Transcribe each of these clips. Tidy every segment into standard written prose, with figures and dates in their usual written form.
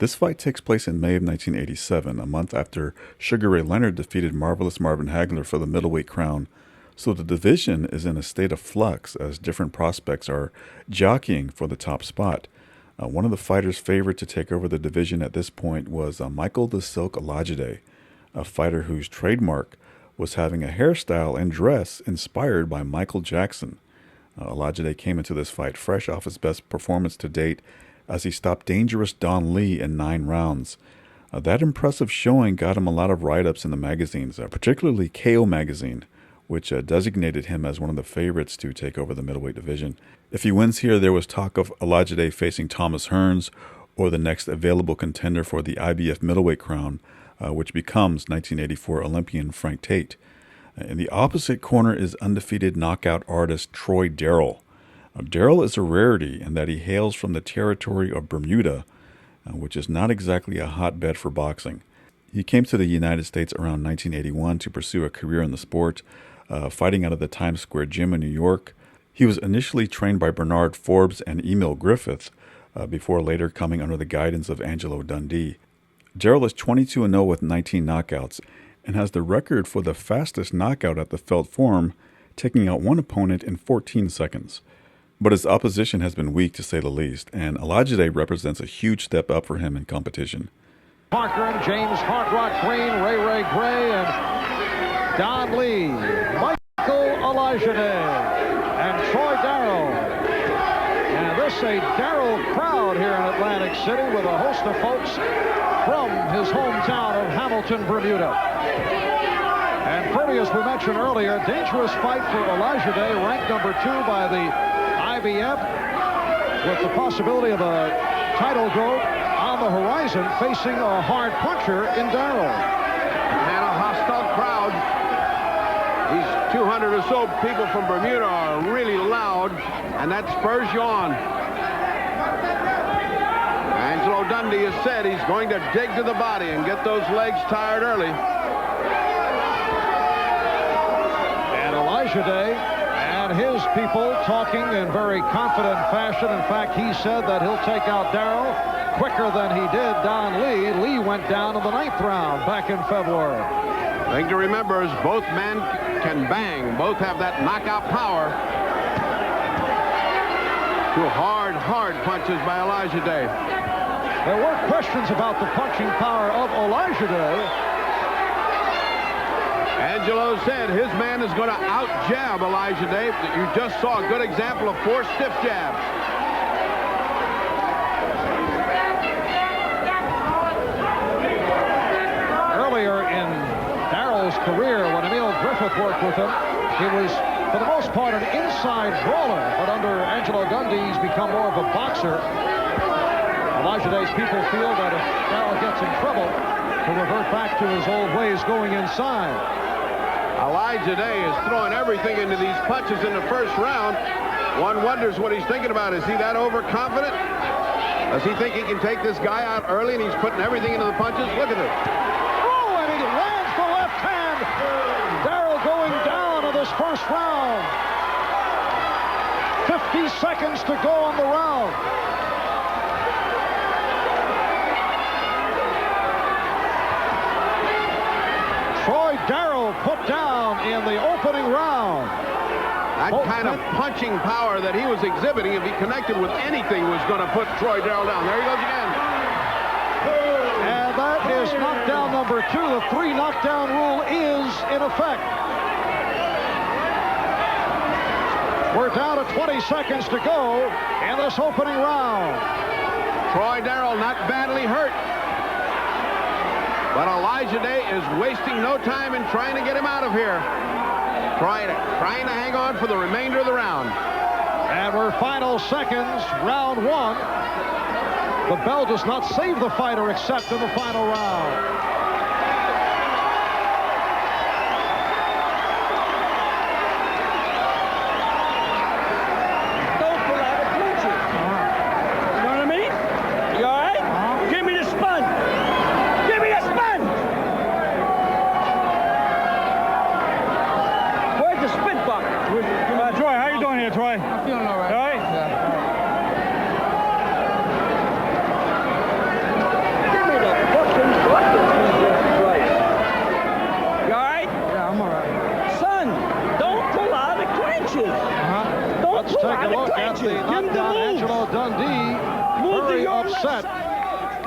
This fight takes place in May of 1987, a month after Sugar Ray Leonard defeated Marvelous Marvin Hagler for the middleweight crown. So the division is in a state of flux as different prospects are jockeying for the top spot. One of the fighters favored to take over the division at this point was Michael the Silk Olajide, a fighter whose trademark was having a hairstyle and dress inspired by Michael Jackson. Olajide came into this fight fresh off his best performance to date as he stopped dangerous Don Lee in 9 rounds. That impressive showing got him a lot of write-ups in the magazines, particularly KO magazine, which designated him as one of the favorites to take over the middleweight division. If he wins here, there was talk of Olajide facing Thomas Hearns or the next available contender for the IBF middleweight crown, which becomes 1984 Olympian Frank Tate. In the opposite corner is undefeated knockout artist Troy Darrell. Darrell is a rarity in that he hails from the territory of Bermuda, which is not exactly a hotbed for boxing. He came to the United States around 1981 to pursue a career in the sport, fighting out of the Times Square gym in New York. He was initially trained by Bernard Forbes and Emil Griffith, before later coming under the guidance of Angelo Dundee. Darrell is 22-0 with 19 knockouts and has the record for the fastest knockout at the Felt Forum, taking out one opponent in 14 seconds. But his opposition has been weak to say the least, and Olajide represents a huge step up for him in competition. Parker and James Hard Rock Green, Ray Ray Gray, and Don Lee, Michael Olajide, and Troy Darrell. And this a Darrell crowd here in Atlantic City with a host of folks from his hometown of Hamilton, Bermuda. And Purdy, as we mentioned earlier, dangerous fight for Olajide, ranked number 2 by the IBF, with the possibility of a title go on the horizon, facing a hard puncher in Darrell. And a hostile crowd. These 200 or so people from Bermuda are really loud, and that spurs you on. Angelo Dundee has said he's going to dig to the body and get those legs tired early. And Olajide and his people talking in very confident fashion. In fact, he said that he'll take out Darrell quicker than he did Don Lee. Lee went down in the 9th round back in February. The thing to remember is both men can bang. Both have that knockout power. 2 hard punches by Olajide. There were questions about the punching power of Olajide. Angelo said his man is going to out-jab Olajide. You just saw a good example of 4 stiff jabs. Earlier in Darrell's career, when Emil Griffith worked with him, he was, for the most part, an inside brawler. But under Angelo Dundee, he's become more of a boxer. Olajide's people feel that if Darrell gets in trouble, he'll revert back to his old ways going inside. Olajide is throwing everything into these punches in the first round. One wonders what he's thinking about. Is he that overconfident? Does he think he can take this guy out early and he's putting everything into the punches? Look at this. Oh, and he lands the left hand. Darrell going down in this first round. 50 seconds to go on the round. Troy Darrell put down in the opening round. That kind of punching power that he was exhibiting, if he connected with anything, was going to put Troy Darrell down. There he goes again. And that is knockdown number 2. The 3 knockdown rule is in effect. We're down to 20 seconds to go in this opening round. Troy Darrell not badly hurt. But Olajide is wasting no time in trying to get him out of here. Trying to hang on for the remainder of the round. And we're final seconds, round 1. The bell does not save the fighter except in the final round.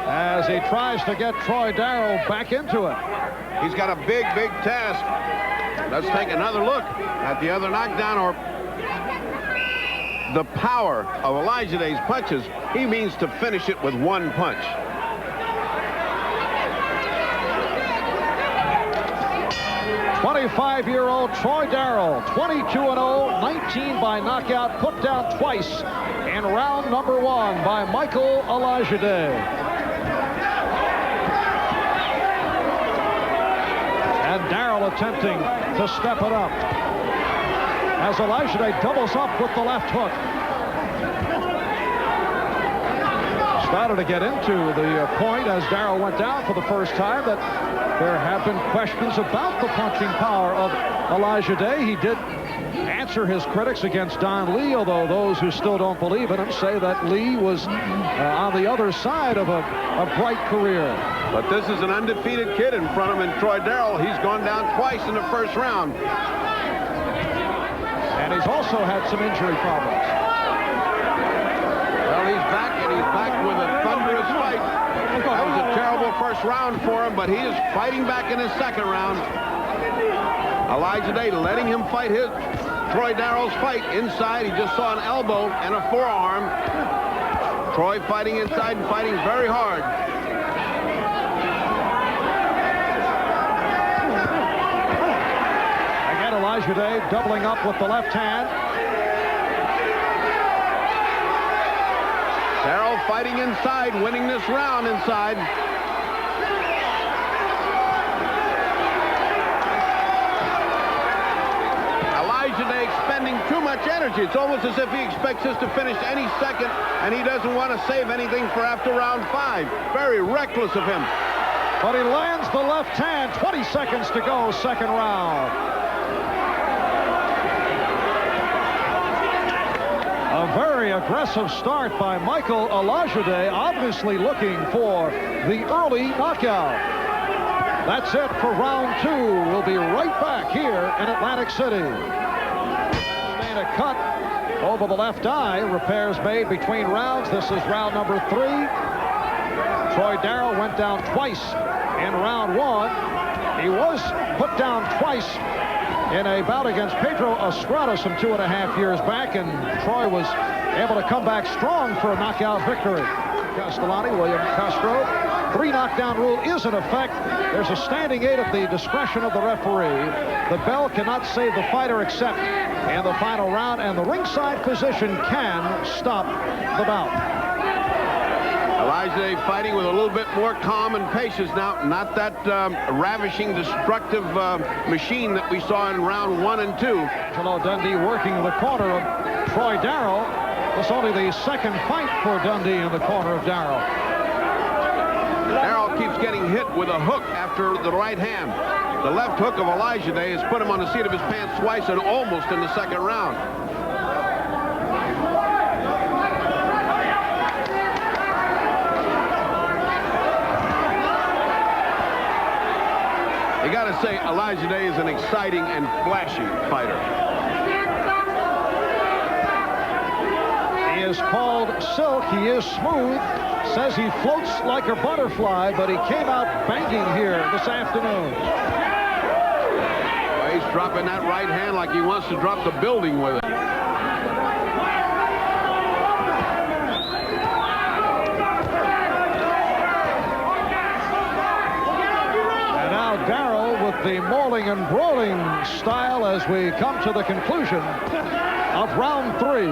as he tries to get Troy Darrell back into it. He's got a big, big task. Let's take another look at the other knockdown, or the power of Olajide's punches. He means to finish it with one punch. '25-year-old Troy Darrell, 22-0, 19 by knockout, put down twice in round number 1 by Michael Olajide. And Darrell attempting to step it up as Olajide doubles up with the left hook. Started to get into the point as Darrell went down for the first time that there have been questions about the punching power of Olajide. He did answer his critics against Don Lee, although those who still don't believe in him say that Lee was on the other side of a bright career. But this is an undefeated kid in front of him, and Troy Darrell, he's gone down twice in the first round. And he's also had some injury problems. Well, he's back, and he's back with a thunderous fight. That was a terrible first round for him, but he is fighting back in his second round. Olajide letting him fight Troy Darrell's fight inside. He just saw an elbow and a forearm. Troy fighting inside and fighting very hard. Again, Olajide doubling up with the left hand. Darrell fighting inside, winning this round inside. Olajide expending too much energy. It's almost as if he expects this to finish any second, and he doesn't want to save anything for after round 5. Very reckless of him. But he lands the left hand. 20 seconds to go, second round. A very aggressive start by Michael Olajide, obviously looking for the early knockout. That's it for round 2. We'll be right back here in Atlantic City. Made a cut over the left eye. Repairs made between rounds. This is round number 3. Troy Darrell went down twice in round 1. He was put down twice in a bout against Pedro Estrada some 2.5 years back, and Troy was able to come back strong for a knockout victory. Castellani, William Castro. 3 knockdown rule is in effect. There's a standing 8 at the discretion of the referee. The bell cannot save the fighter except in the final round, and the ringside physician can stop the bout. Olajide fighting with a little bit more calm and patience now. Not that ravishing, destructive machine that we saw in round 1 and 2. Angelo Dundee working the corner of Troy Darrell. It's only the second fight for Dundee in the corner of Darrell. Darrell keeps getting hit with a hook after the right hand. The left hook of Olajide has put him on the seat of his pants twice and almost in the second round. You got to say, Olajide is an exciting and flashy fighter. He is called Silk. He is smooth. Says he floats like a butterfly, but he came out banging here this afternoon. Well, he's dropping that right hand like he wants to drop the building with it. Darrell with the mauling and brawling style as we come to the conclusion of round 3.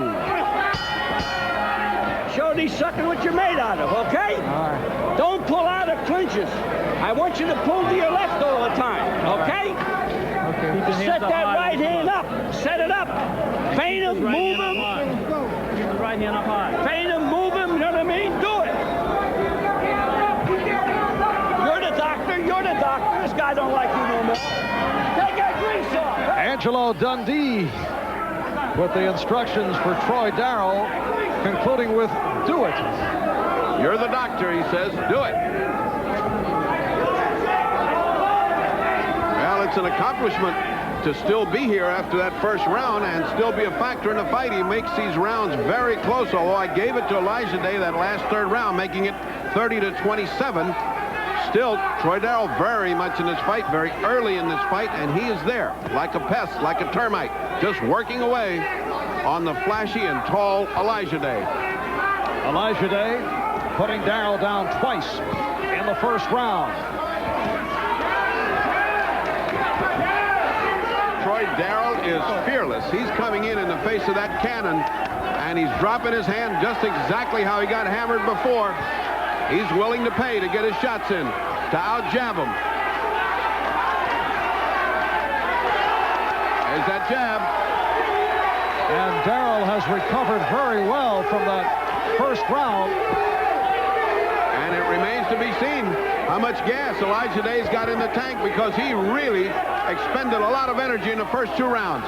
Show these suckers what you're made out of, okay? Right. Don't pull out of clinches. I want you to pull to your left all the time, okay? Okay. Set that right hand up. Set it up. Feint him, move him. Keep the right hand up high. Feint him, move him, you know what I mean? Do it. You're the doctor. This guy don't like you no more. Take that grease off. Angelo Dundee with the instructions for Troy Darrell, concluding with, do it. You're the doctor, he says. Do it. Well, it's an accomplishment to still be here after that first round and still be a factor in the fight. He makes these rounds very close, although I gave it to Olajide that last third round, making it 30-27. Still, Troy Darrell very much in this fight, very early in this fight, and he is there like a pest, like a termite, just working away on the flashy and tall Olajide. Olajide putting Darrell down twice in the first round. Troy Darrell is fearless. He's coming in the face of that cannon, and he's dropping his hand just exactly how he got hammered before. He's willing to pay to get his shots in, to out-jab him. There's that jab. And Darrell has recovered very well from that first round. And it remains to be seen how much gas Olajide's got in the tank, because he really expended a lot of energy in the first 2 rounds.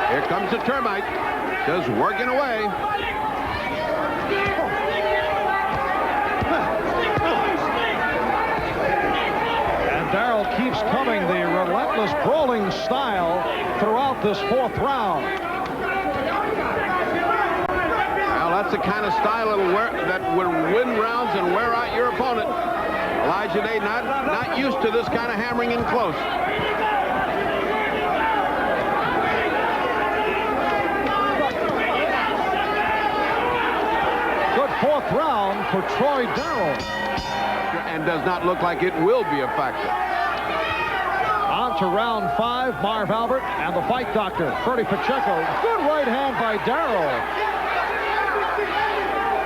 Here comes the termite, just working away. And Darrell keeps coming, the relentless brawling style throughout this 4th round. Well, that's the kind of style that will win rounds and wear out your opponent. Olajide not used to this kind of hammering in close. Good 4th round for Troy Darrell. And does not look like it will be a factor. On to round 5, Marv Albert and the fight doctor, Freddie Pacheco. Good right hand by Darrell.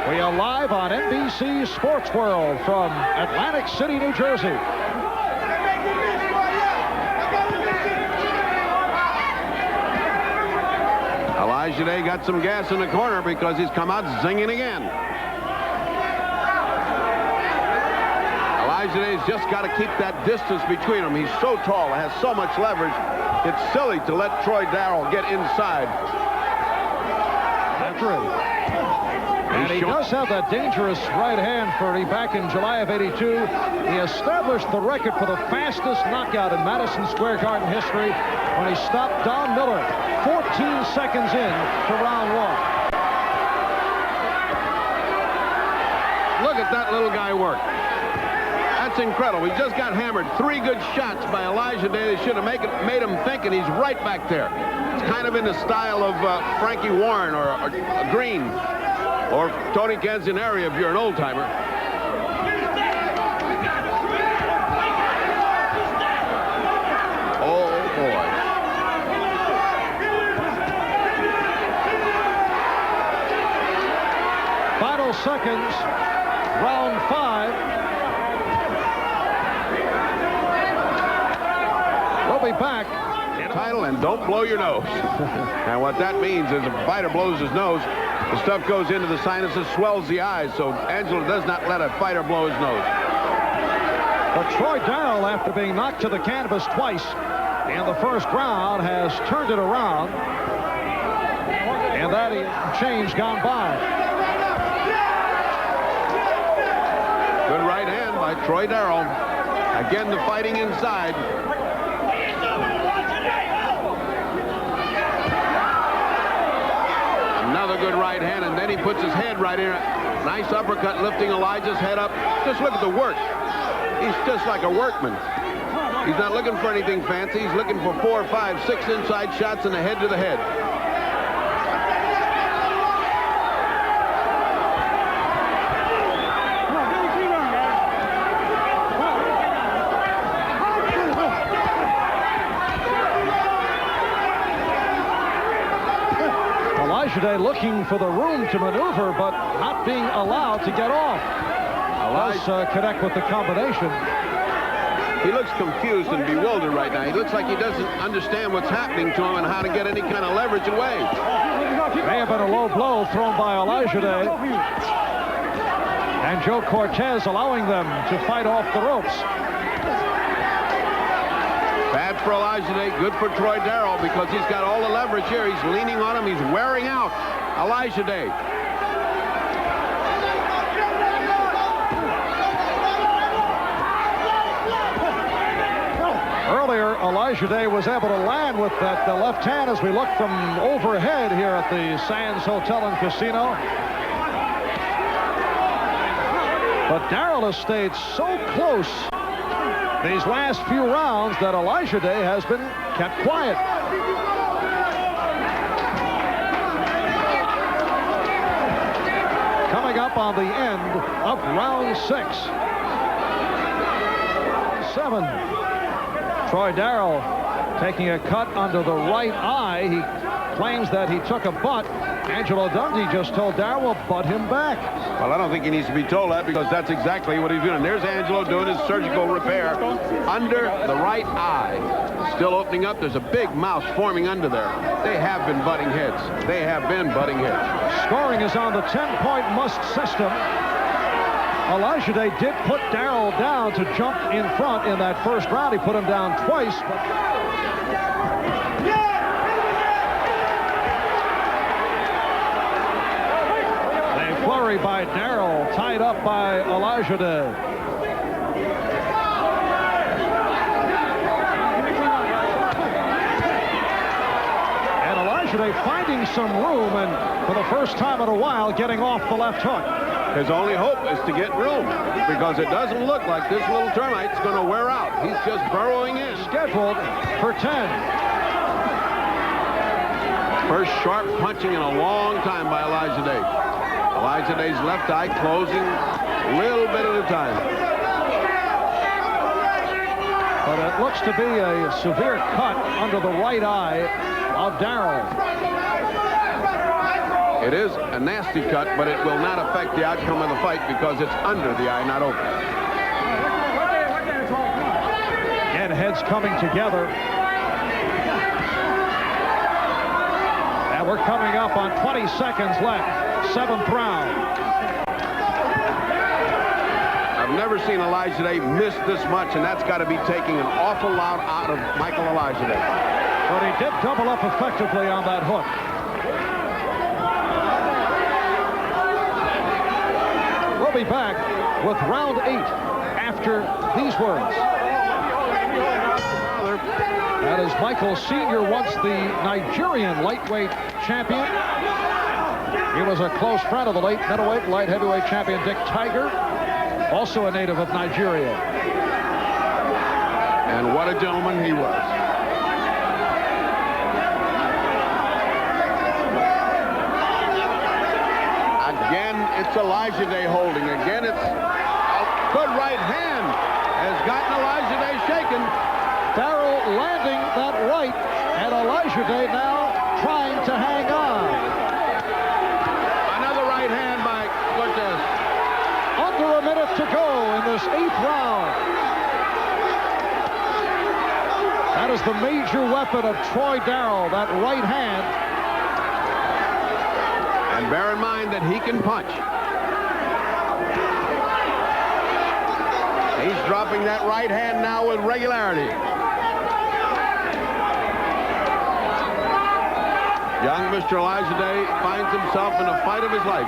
We are live on NBC Sports World from Atlantic City, New Jersey. Olajide got some gas in the corner because he's come out zinging again. Olajide's just got to keep that distance between them. He's so tall, has so much leverage. It's silly to let Troy Darrell get inside. That's right. And he does have that dangerous right hand, Freddie. Back in July of '82, he established the record for the fastest knockout in Madison Square Garden history when he stopped Don Miller 14 seconds in to round 1. Look at that little guy work. That's incredible. He just got hammered. 3 good shots by Olajide. They should have made him think, and he's right back there. It's kind of in the style of Frankie Warren or Green or Tony Canzoneri if you're an old-timer. Oh, boy. Final seconds, round 5. We'll be back. Title, and don't blow your nose. And what that means is if a fighter blows his nose, the stuff goes into the sinuses, swells the eyes, so Angela does not let a fighter blow his nose. But Troy Darrell, after being knocked to the canvas twice in the first round, has turned it around. And that change gone by. Good right hand by Troy Darrell. Again, the fighting inside. Another good right hand, and then he puts his head right in. Nice uppercut, lifting Elijah's head up. Just look at the work. He's just like a workman. He's not looking for anything fancy. He's looking for 4, 5, 6 inside shots in the head to the head. Olajide looking for the room to maneuver, but not being allowed to get off. Does connect with the combination. He looks confused and bewildered right now. He looks like he doesn't understand what's happening to him and how to get any kind of leverage away. May have been a low blow thrown by Olajide. And Joe Cortez allowing them to fight off the ropes. Bad for Olajide, good for Troy Darrell because he's got all the leverage here. He's leaning on him. He's wearing out Olajide. earlier, Olajide was able to land with that left hand as we look from overhead here at the Sands Hotel and Casino. But Darrell has stayed so close these last few rounds that Olajide has been kept quiet. Coming up on the end of round 6. 7. Troy Darrell taking a cut under the right eye. He claims that he took a butt. Angelo Dundee just told Darrell, well, butt him back. Well, I don't think he needs to be told that, because that's exactly what he's doing. There's Angelo doing his surgical repair under the right eye. Still opening up. There's a big mouth forming under there. They have been butting heads. They have been butting heads. Scoring is on the 10-point must system. Olajide did put Darrell down to jump in front in that first round. He put him down twice. A flurry by Darrell, tied up by Olajide. And Olajide finding some room, and for the first time in a while, getting off the left hook. His only hope is to get room, because it doesn't look like this little termite's going to wear out. He's just burrowing in. Scheduled for 10. First sharp punching in a long time by Olajide. Olajide's left eye closing a little bit at a time. But it looks to be a severe cut under the right eye of Darrell. It is a nasty cut, but it will not affect the outcome of the fight because it's under the eye, not open. And heads coming together. And we're coming up on 20 seconds left. 7th round. I've never seen Olajide miss this much, and that's got to be taking an awful lot out of Michael Olajide. But he did double up effectively on that hook. We'll be back with round 8 after these words. That is Michael Sr., once the Nigerian lightweight champion. He was a close friend of the late middleweight, light heavyweight champion Dick Tiger, also a native of Nigeria. And what a gentleman he was. Again, it's Olajide holding. Again, it's a good right hand has gotten Olajide shaken. Darrell landing that right, and Olajide now trying to hang on. Another right hand by Cortez. Under a minute to go in this 8th round. That is the major weapon of Troy Darrell, that right hand. And bear in mind that he can punch. He's dropping that right hand now with regularity. Young Mr. Olajide finds himself in a fight of his life.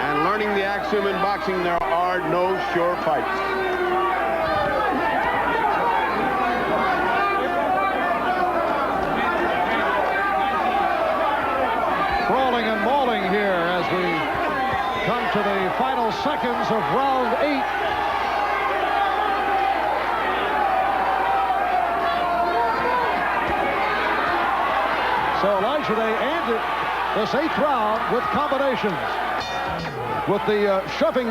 And learning the axiom in boxing, there are no sure fights. Crawling and mauling here as we come to the final seconds of round 8. So Olajide ended this 8th round with combinations. With the shoving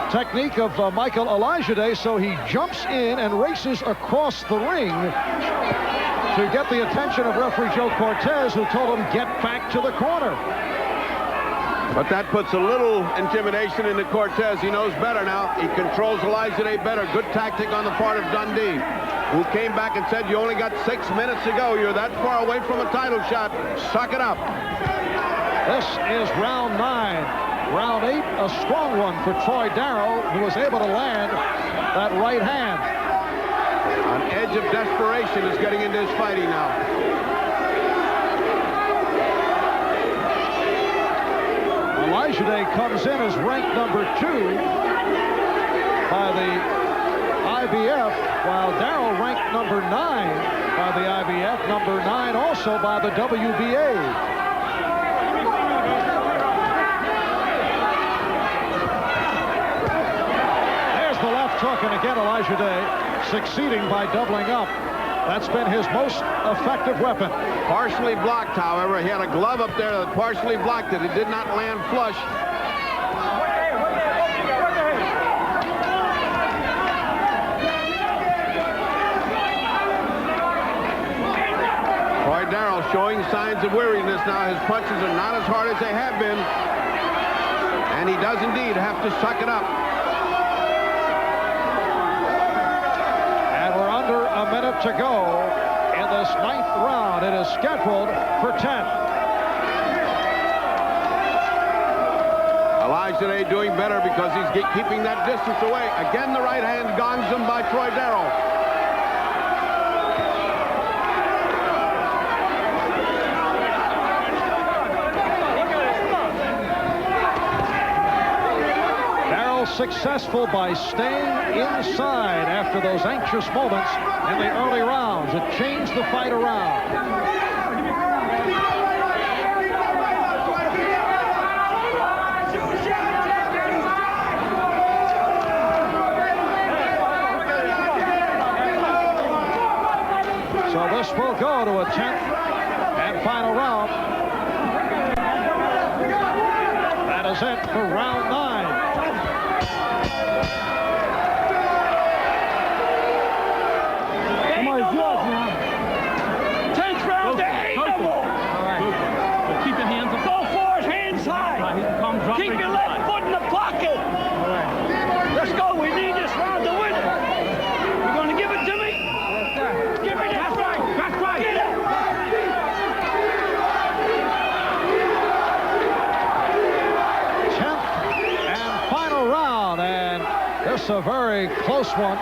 technique of Michael Olajide, so he jumps in and races across the ring to get the attention of referee Joe Cortez, who told him, get back to the corner. But that puts a little intimidation into Cortez. He knows better now. He controls Olajide better. Good tactic on the part of Dundee, who came back and said, you only got 6 minutes to go. You're that far away from a title shot. Suck it up. This is round 9. Round 8, a strong one for Troy Darrell, who was able to land that right hand. An edge of desperation is getting into his fighting now. Olajide comes in as ranked number 2 by the IBF, while Darrell ranked number 9 by the IBF, number 9 also by the WBA. There's the left hook, and again Olajide succeeding by doubling up. That's been his most effective weapon. Partially blocked, however. He had a glove up there that partially blocked it. It did not land flush. Troy Darrell showing signs of weariness now. His punches are not as hard as they have been. And he does indeed have to suck it up. A minute to go in this 9th round. It is scheduled for 10. Olajide doing better because he's keeping that distance away. Again, the right hand gongs him by Troy Darrell. Successful by staying inside after those anxious moments in the early rounds. It changed the fight around. So this will go to a 10th and final round. That is it for round 9. Keep your left foot in the pocket. All right. Let's go. We need this round to win it. You going to give it to me? Yes, sir. Give me that. That's right. That's right. Get it. 10th and final round, and this is a very close one.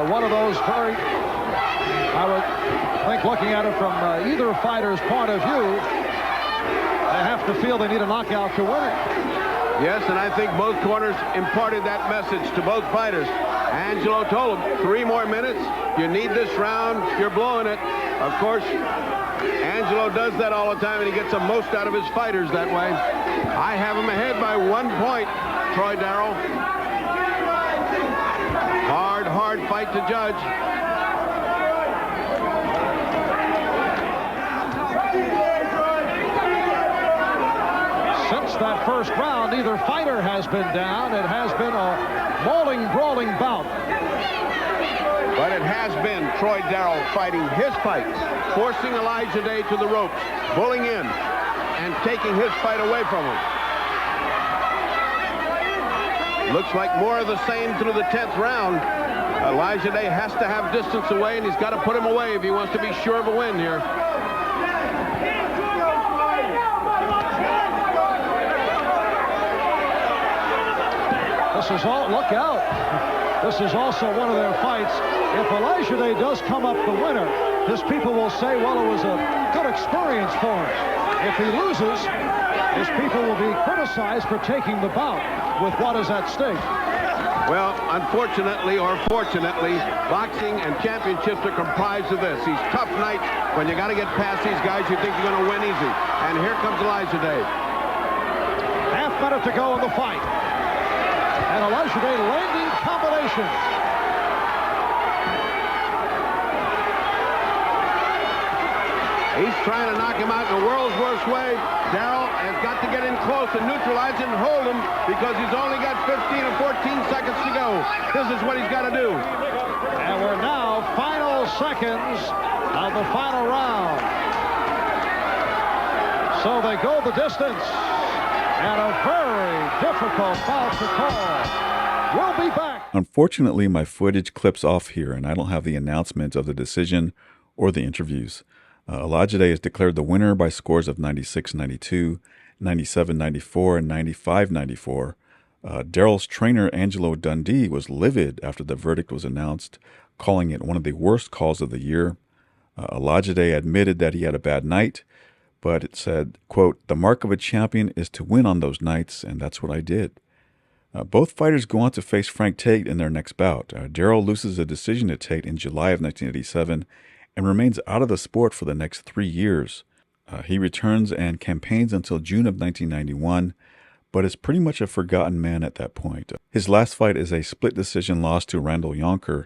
One of those very, I would think, looking at it from either fighter's point of view, they have to feel they need a knockout to win it. Yes, and I think both corners imparted that message to both fighters. Angelo told him 3 more minutes. You need this round. You're blowing it. Of course, Angelo does that all the time, and he gets the most out of his fighters that way. I have him ahead by 1 point, Troy Darrell. Hard fight to judge. Since that first round, neither fighter has been down. It has been a mauling, brawling bout. But it has been Troy Darrell fighting his fight, forcing Olajide to the ropes, bullying in, and taking his fight away from him. Looks like more of the same through the 10th round. Olajide has to have distance away, and he's got to put him away if he wants to be sure of a win here. This is all, look out. This is also one of their fights. If Olajide does come up the winner, his people will say, well, it was a good experience for him. If he loses, his people will be criticized for taking the bout with what is at stake. Well, unfortunately or fortunately, boxing and championships are comprised of this. These tough nights when you got to get past these guys you think you're going to win easy. And here comes Olajide. Half minute to go in the fight. And Olajide landing combinations. He's trying to knock him out in the world's worst way. Darrell has got to get in close and neutralize him and hold him because he's only got 15 or 14 seconds to go. This is what he's got to do. And we're now final seconds of the final round. So they go the distance. And a very difficult bout to call. We'll be back. Unfortunately, my footage clips off here, and I don't have the announcement of the decision or the interviews. Olajide is declared the winner by scores of 96-92, 97-94, and 95-94. Darrell's trainer, Angelo Dundee, was livid after the verdict was announced, calling it one of the worst calls of the year. Olajide admitted that he had a bad night, but it said, quote, "The mark of a champion is to win on those nights, and that's what I did." Both fighters go on to face Frank Tate in their next bout. Darrell loses a decision to Tate in July of 1987 and remains out of the sport for the next 3 years. He returns and campaigns until June of 1991, but is pretty much a forgotten man at that point. His last fight is a split decision loss to Randall Yonker,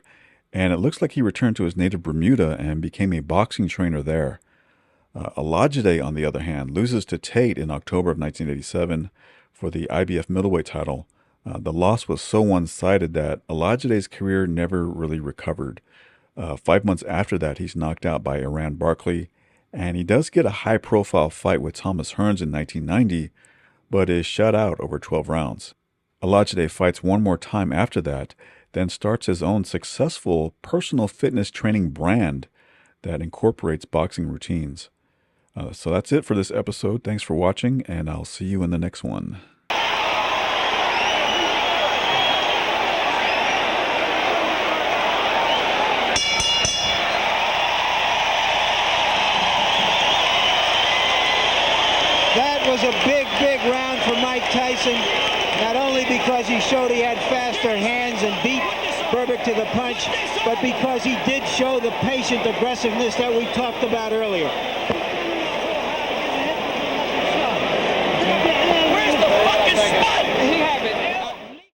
and it looks like he returned to his native Bermuda and became a boxing trainer there. Olajide, on the other hand, loses to Tate in October of 1987 for the IBF middleweight title. The loss was so one-sided that Olajide's career never really recovered. 5 months after that, he's knocked out by Iran Barkley, and he does get a high-profile fight with Thomas Hearns in 1990, but is shut out over 12 rounds. Olajide fights one more time after that, then starts his own successful personal fitness training brand that incorporates boxing routines. So that's it for this episode. Thanks for watching, and I'll see you in the next one. That was a big round for Mike Tyson, not only because he showed he had faster hands and beat Berbick to the punch, but because he did show the patient aggressiveness that we talked about earlier. Where's the fucking spot? He have it.